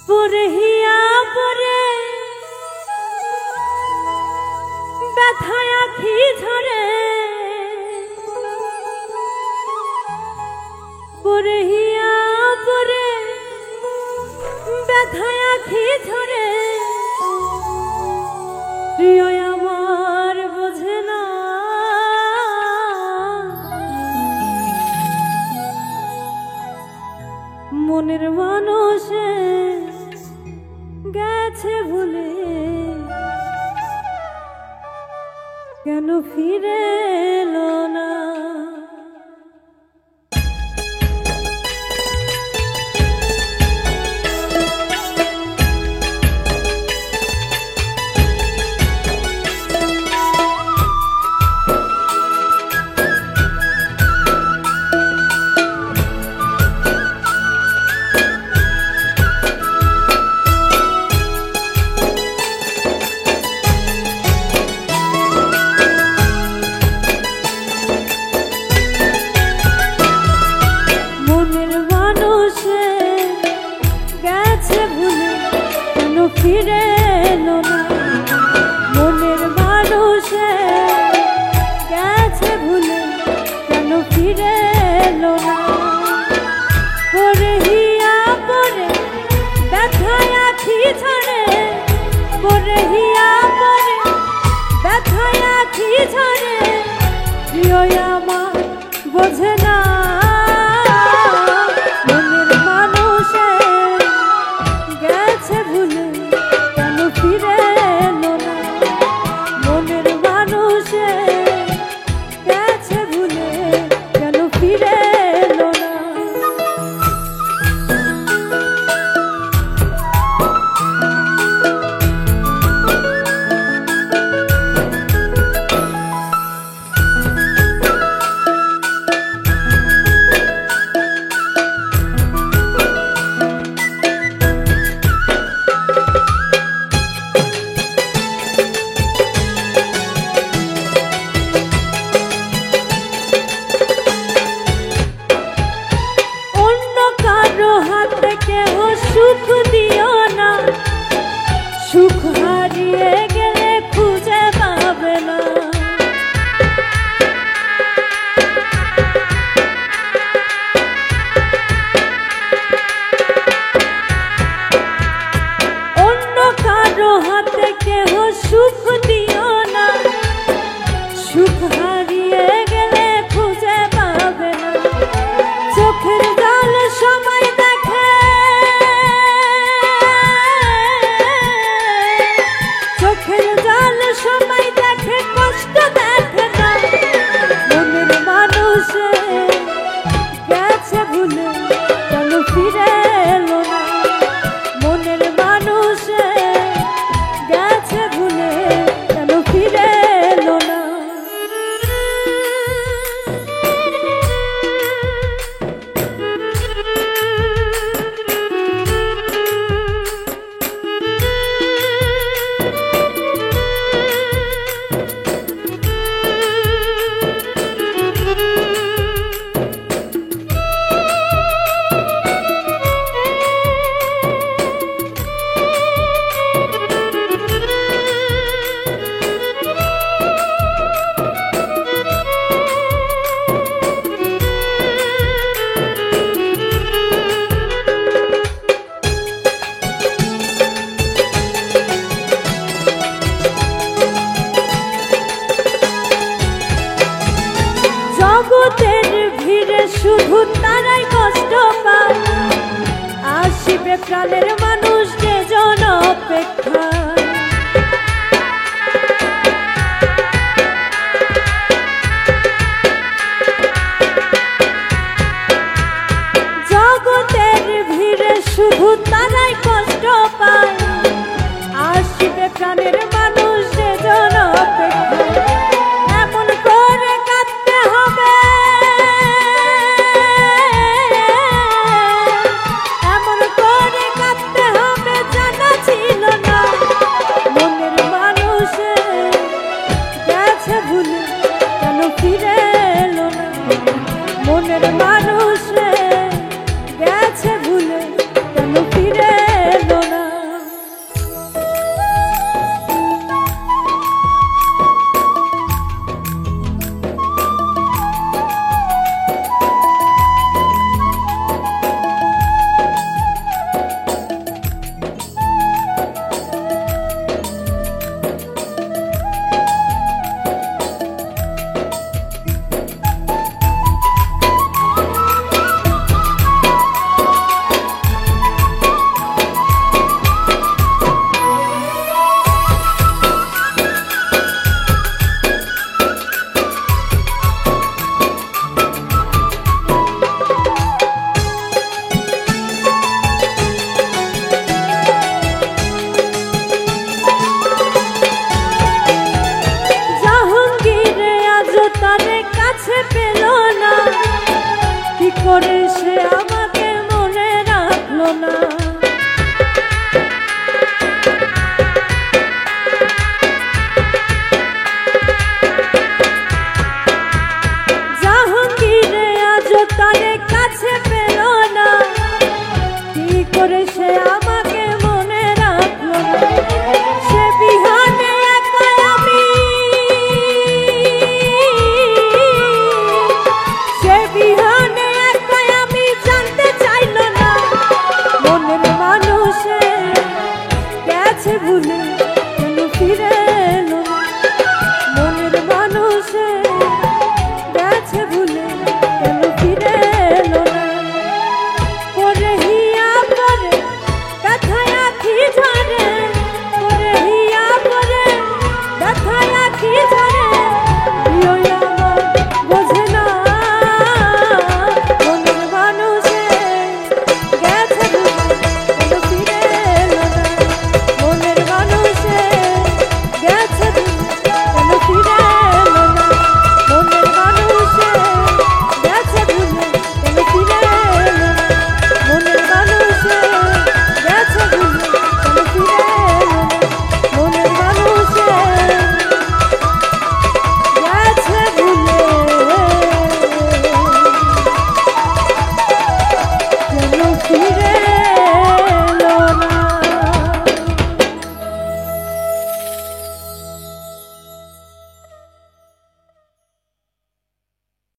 পরহিয়া পরে ব্যথায় আখি ঝরে, পরহিয়া পরে ব্যথায় আখি ঝরে, প্রিয় আমার বোঝে না মনের মানুষে গেছে ভুলে, কেন ফিরে এলো না। ফিরে এলো না মনের মানুষে গেছে ভুলে, কেন ফিরে এলো না। পরহিয়া পরে ব্যথায় আখি ঝরে, পরহিয়া পরে ব্যথায় আখি ঝরে, প্রিয় আমার বোঝে না মনের মানুষে গেছে ভুলে, কেন ফিরে এলো না। মনের মানুষে গেছে ভুলে, কেন ফিরে এলো না। সুখ দিও না, সুখ হারিয়ে গেলে খুঁজে পাবে না। অন্য কারো হাতে কেহ সুখ দিও না, সুখ হারিয়ে গেলে খুঁজে পাবে না। চোখের জল সময় দেখে, চোখের জল সময় দেখে কষ্ট দেখে না। মনের মানুষে গেছে ভুলে, কেন ফিরে এলো না। মনের মানুষে গেছে ভুলে, কেন ফিরে এলো না। জগতের ভিড়ে শুধু তারাই কষ্ট পায়, আসিবে প্রাণের মানুষ যে জন অপেক্ষায়। জগতের ভিড়ে শুধু তারাই কষ্ট পায়, আসিবে প্রাণের মানুষ যে জন অপেক্ষায়। এমন করে কাঁদতে হবে, এমন করে কাঁদতে হবে জানা ছিল না। মনের মানুষে গেছে ভুলে, কেন ফিরে এলো না। মনের মানুষে গেছে ভুলে, কেন ফিরে করে সে আমাকে মনে রাখলো না।